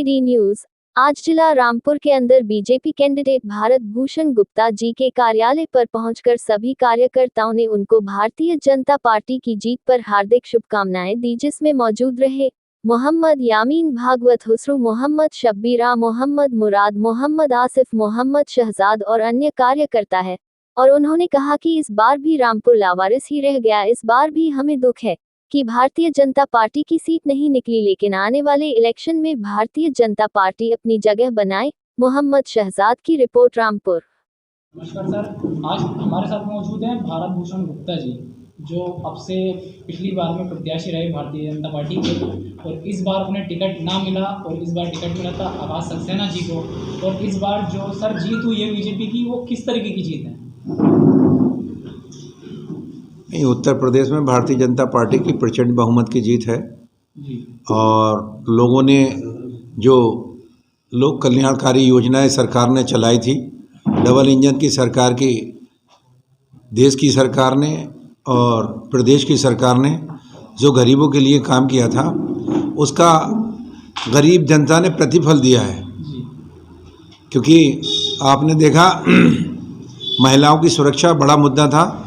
DD news. आज जिला रामपुर के अंदर बीजेपी कैंडिडेट भारत भूषण गुप्ता जी के कार्यालय पर पहुंचकर सभी कार्यकर्ताओं ने उनको भारतीय जनता पार्टी की जीत पर हार्दिक शुभकामनाएं दी, जिसमें मौजूद रहे मोहम्मद यामीन भागवत, हुसरू मोहम्मद, शब्बीरा मोहम्मद, मुराद मोहम्मद, आसिफ मोहम्मद, शहजाद और अन्य कार्यकर्ता है। और उन्होंने कहा कि इस बार भी रामपुर लावारिस ही रह गया। इस बार भी हमें दुख है कि भारतीय जनता पार्टी की सीट नहीं निकली, लेकिन आने वाले इलेक्शन में भारतीय जनता पार्टी अपनी जगह बनाए। मोहम्मद शहजाद की रिपोर्ट, रामपुर। नमस्कार सर, आज हमारे साथ मौजूद हैं भारत भूषण गुप्ता जी, जो अब से पिछली बार में प्रत्याशी रहे भारतीय जनता पार्टी के, और इस बार उन्हें टिकट ना मिला और इस बार टिकट मिला था आकाश सक्सेना जी को। और इस बार जो सर जीत हुई है बीजेपी की, वो किस तरीके की जीत है? उत्तर प्रदेश में भारतीय जनता पार्टी की प्रचंड बहुमत की जीत है जी। और लोगों ने जो लोक कल्याणकारी योजनाएं सरकार ने चलाई थी, डबल इंजन की सरकार की, देश की सरकार ने और प्रदेश की सरकार ने जो गरीबों के लिए काम किया था, उसका गरीब जनता ने प्रतिफल दिया है। क्योंकि आपने देखा महिलाओं की सुरक्षा बड़ा मुद्दा था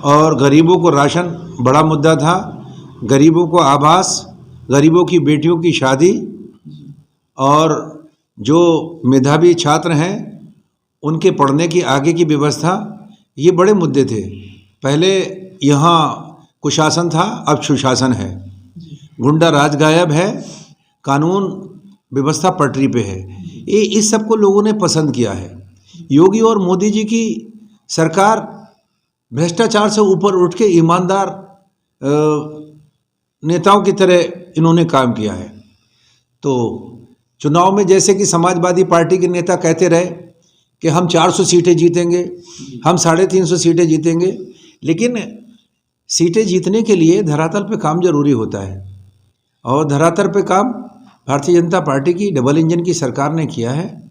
और गरीबों को राशन बड़ा मुद्दा था, गरीबों को आवास, गरीबों की बेटियों की शादी और जो मेधावी छात्र हैं उनके पढ़ने की आगे की व्यवस्था, ये बड़े मुद्दे थे। पहले यहाँ कुशासन था, अब सुशासन है। गुंडा राज गायब है, कानून व्यवस्था पटरी पे है। ये इस सब को लोगों ने पसंद किया है। योगी और मोदी जी की सरकार भ्रष्टाचार से ऊपर उठ के ईमानदार नेताओं की तरह इन्होंने काम किया है। तो चुनाव में जैसे कि समाजवादी पार्टी के नेता कहते रहे कि हम 400 सीटें जीतेंगे, हम 350 सीटें जीतेंगे, लेकिन सीटें जीतने के लिए धरातल पे काम जरूरी होता है और धरातल पे काम भारतीय जनता पार्टी की डबल इंजन की सरकार ने किया है।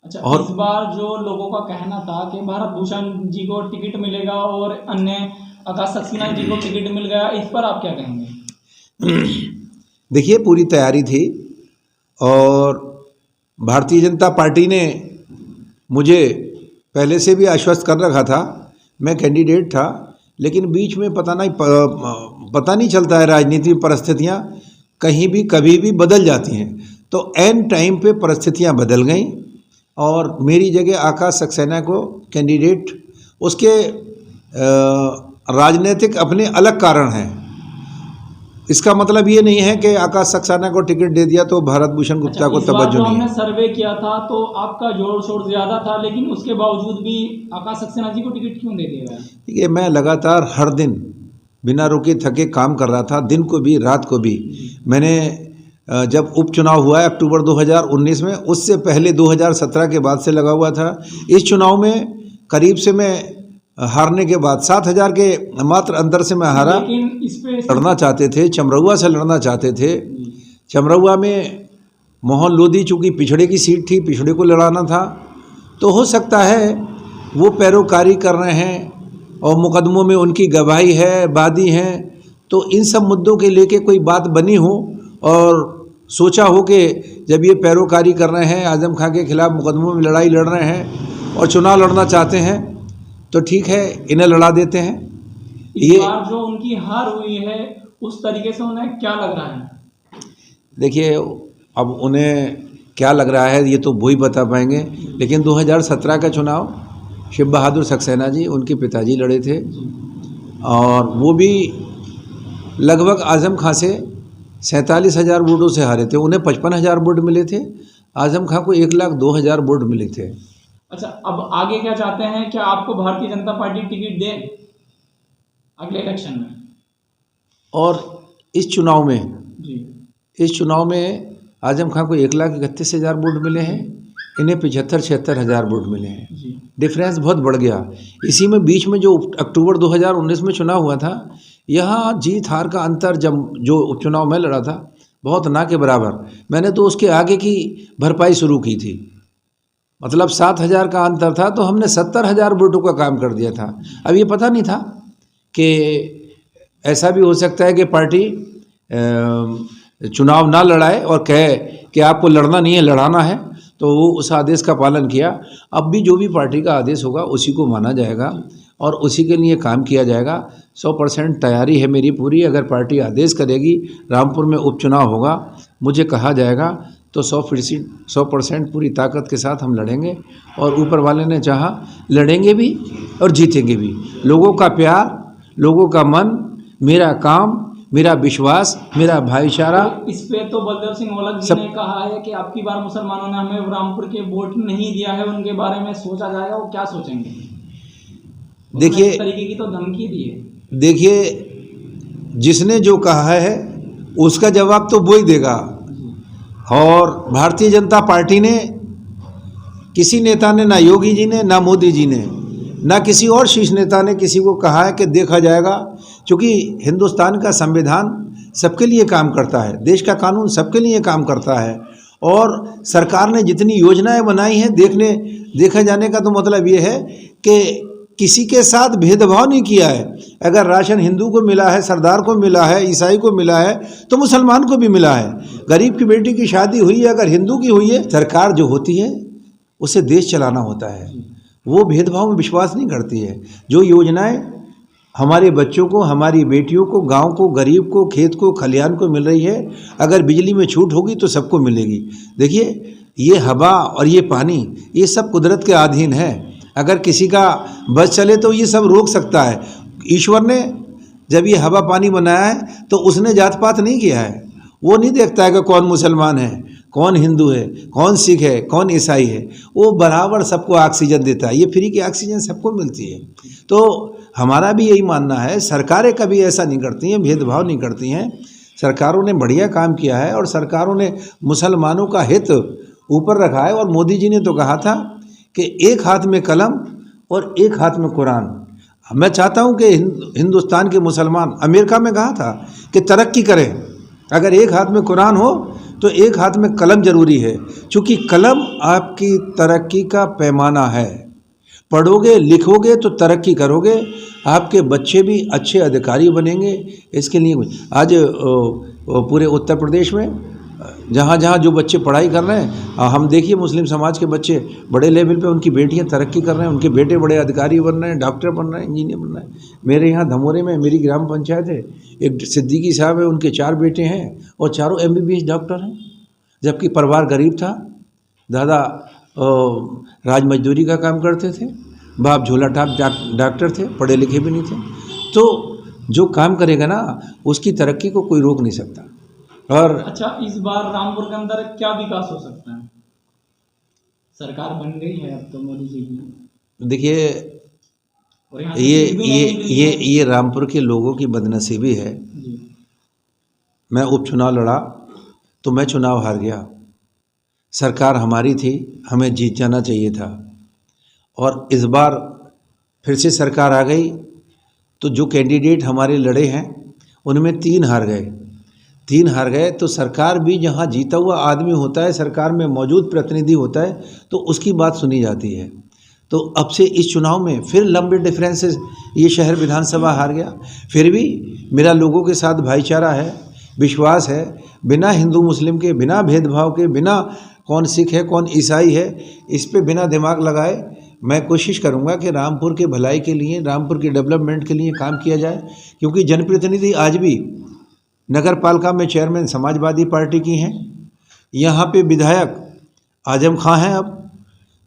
अच्छा, और इस बार जो लोगों का कहना था कि भारत भूषण जी को टिकट मिलेगा और अन्य आकाश सक्सेना जी को टिकट मिल गया, इस पर आप क्या कहेंगे? देखिए, पूरी तैयारी थी और भारतीय जनता पार्टी ने मुझे पहले से भी आश्वस्त कर रखा था। मैं कैंडिडेट था, लेकिन बीच में पता नहीं चलता है, राजनीतिक परिस्थितियाँ कहीं भी कभी भी बदल जाती हैं। तो एन टाइम पे परिस्थितियाँ बदल गईं और मेरी जगह आकाश सक्सेना को कैंडिडेट, उसके राजनीतिक अपने अलग कारण हैं। इसका मतलब ये नहीं है कि आकाश सक्सेना को टिकट दे दिया तो भारत भूषण गुप्ता को तवज्जो नहीं है। हमने सर्वे किया था तो आपका जोर शोर ज़्यादा था, लेकिन उसके बावजूद भी आकाश सक्सेना जी को टिकट क्यों दे दिया गया? देखिए, मैं लगातार हर दिन बिना रुके थके काम कर रहा था, दिन को भी रात को भी। मैंने जब उपचुनाव हुआ है अक्टूबर 2019 में, उससे पहले 2017 के बाद से लगा हुआ था। इस चुनाव में करीब से मैं हारने के बाद 7,000 के मात्र अंतर से मैं हारा। लड़ना चाहते थे, चमरौआ से लड़ना चाहते थे। चमरौआ में मोहन लोधी चूँकि पिछड़े की सीट थी, पिछड़े को लड़ाना था। तो हो सकता है वो पैरोकारी कर रहे हैं और मुकदमों में उनकी गवाही है, वादी हैं, तो इन सब मुद्दों के लेके कोई बात बनी हो और सोचा हो कि जब ये पैरोकारी कर रहे हैं, आजम खां के खिलाफ मुकदमों में लड़ाई लड़ रहे हैं और चुनाव लड़ना चाहते हैं, तो ठीक है, इन्हें लड़ा देते हैं। ये बार जो उनकी हार हुई है, उस तरीके से उन्हें क्या लग रहा है? देखिए, अब उन्हें क्या लग रहा है ये तो वो ही बता पाएंगे, लेकिन 2017 का चुनाव शिव बहादुर सक्सेना जी, उनके पिताजी लड़े थे और वो भी लगभग आजम खां से 47,000 वोटों से हारे थे। उन्हें 55,000 वोट मिले थे, आजम खां को 1,02,000 वोट मिले थे। अच्छा, अब आगे क्या चाहते हैं? क्या आपको भारतीय जनता पार्टी टिकट दे अगले इलेक्शन में? और इस चुनाव में आजम खां को 1,31,000 वोट मिले हैं, इन्हें 75-76,000 वोट मिले हैं। डिफरेंस बहुत बढ़ गया। इसी में बीच में जो अक्टूबर 2019 में चुनाव हुआ था, यहाँ जीत हार का अंतर, जब जो उपचुनाव में लड़ा था, बहुत ना के बराबर। मैंने तो उसके आगे की भरपाई शुरू की थी। मतलब 7,000 का अंतर था तो हमने 70,000 वोटों का काम कर दिया था। अब ये पता नहीं था कि ऐसा भी हो सकता है कि पार्टी चुनाव ना लड़ाए और कहे कि आपको लड़ना नहीं है, लड़ाना है, तो वो उस आदेश का पालन किया। अब भी जो भी पार्टी का आदेश होगा उसी को माना जाएगा और उसी के लिए काम किया जाएगा। 100% तैयारी है मेरी पूरी। अगर पार्टी आदेश करेगी रामपुर में उपचुनाव होगा, मुझे कहा जाएगा तो 100% पूरी ताकत के साथ हम लड़ेंगे और ऊपर वाले ने चाहा लड़ेंगे भी और जीतेंगे भी। लोगों का प्यार, लोगों का मन, मेरा काम, मेरा विश्वास, मेरा भाईचारा। इस पे तो बलदेव सिंह औलख जी ने कहा है कि आपकी बार मुसलमानों ने हमें रामपुर के वोट नहीं दिया है, उनके बारे में सोचा जाएगा। वो क्या सोचेंगे? देखिए, इस तरीके की तो धमकी दी है। देखिए, जिसने जो कहा है उसका जवाब तो वो ही देगा। और भारतीय जनता पार्टी ने, किसी नेता ने, ना योगी जी ने, ना मोदी जी ने, ना किसी और शीर्ष नेता ने किसी को कहा है कि देखा जाएगा, क्योंकि हिंदुस्तान का संविधान सबके लिए काम करता है, देश का कानून सबके लिए काम करता है। और सरकार ने जितनी योजनाएं बनाई हैं, देखे जाने का तो मतलब ये है कि किसी के साथ भेदभाव नहीं किया है। अगर राशन हिंदू को मिला है, सरदार को मिला है, ईसाई को मिला है, तो मुसलमान को भी मिला है। गरीब की बेटी की शादी हुई है, अगर हिंदू की हुई है, सरकार जो होती है उसे देश चलाना होता है, वो भेदभाव में विश्वास नहीं करती है। जो योजनाएं हमारे बच्चों को, हमारी बेटियों को, गांव को, गरीब को, खेत को, खलिहान को मिल रही है, अगर बिजली में छूट होगी तो सबको मिलेगी। देखिए, ये हवा और ये पानी, ये सब कुदरत के अधीन है। अगर किसी का बस चले तो ये सब रोक सकता है। ईश्वर ने जब ये हवा पानी बनाया है तो उसने जात पात नहीं किया है। वो नहीं देखता है कि कौन मुसलमान है, कौन हिंदू है, कौन सिख है, कौन ईसाई है। वो बराबर सबको ऑक्सीजन देता है। ये फ्री की ऑक्सीजन सबको मिलती है। तो हमारा भी यही मानना है, सरकारें कभी ऐसा नहीं करती हैं, भेदभाव नहीं करती हैं। सरकारों ने बढ़िया काम किया है और सरकारों ने मुसलमानों का हित ऊपर रखा है। और मोदी जी ने तो कहा था कि एक हाथ में कलम और एक हाथ में कुरान। मैं चाहता हूं कि हिंदुस्तान के मुसलमान, अमेरिका में कहा था कि तरक्की करें, अगर एक हाथ में कुरान हो तो एक हाथ में कलम जरूरी है, क्योंकि कलम आपकी तरक्की का पैमाना है। पढ़ोगे लिखोगे तो तरक्की करोगे, आपके बच्चे भी अच्छे अधिकारी बनेंगे। इसके लिए आज पूरे उत्तर प्रदेश में जहाँ जहाँ जो बच्चे पढ़ाई कर रहे हैं, हम देखिए मुस्लिम समाज के बच्चे बड़े लेवल पे, उनकी बेटियां तरक्की कर रहे हैं, उनके बेटे बड़े अधिकारी बन रहे हैं, डॉक्टर बन रहे हैं, इंजीनियर बन रहे हैं। मेरे यहाँ धमोरे में मेरी ग्राम पंचायत है, एक सिद्दीकी साहब है, उनके 4 बेटे हैं और चारों MBBS डॉक्टर हैं। जबकि परिवार गरीब था, दादा राज मजदूरी का काम करते थे, बाप झोला टाप डॉक्टर थे, पढ़े लिखे भी नहीं थे। तो जो काम करेगा ना, उसकी तरक्की को कोई रोक नहीं सकता। और अच्छा, इस बार रामपुर के अंदर क्या विकास हो सकता है? सरकार बन गई है अब तो मोदी जी की। देखिए, ये रामपुर के लोगों की बदनसीबी है। मैं उपचुनाव लड़ा तो मैं चुनाव हार गया। सरकार हमारी थी, हमें जीत जाना चाहिए था। और इस बार फिर से सरकार आ गई तो जो कैंडिडेट हमारे लड़े हैं उनमें 3 हार गए। 3 हार गए तो सरकार भी, जहाँ जीता हुआ आदमी होता है, सरकार में मौजूद प्रतिनिधि होता है, तो उसकी बात सुनी जाती है। तो अब से इस चुनाव में फिर लंबे डिफरेंस से ये शहर विधानसभा हार गया। फिर भी मेरा लोगों के साथ भाईचारा है, विश्वास है, बिना हिंदू मुस्लिम के, बिना भेदभाव के, बिना कौन सिख है कौन ईसाई है, इस पे बिना दिमाग लगाए मैं कोशिश करूंगा कि रामपुर के भलाई के लिए, रामपुर के डेवलपमेंट के लिए काम किया जाए। क्योंकि जनप्रतिनिधि आज भी नगर पालिका में चेयरमैन समाजवादी पार्टी की हैं, यहाँ पे विधायक आजम खां हैं, अब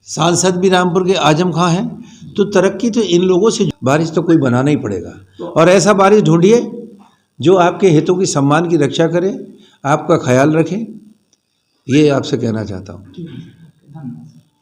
सांसद भी रामपुर के आजम खां हैं। तो तरक्की तो इन लोगों से, बारिश तो कोई बनाना ही पड़ेगा। और ऐसा बारिश ढूंढिए जो आपके हितों की, सम्मान की रक्षा करे, आपका ख्याल रखे। ये आपसे कहना चाहता हूँ। धन्यवाद।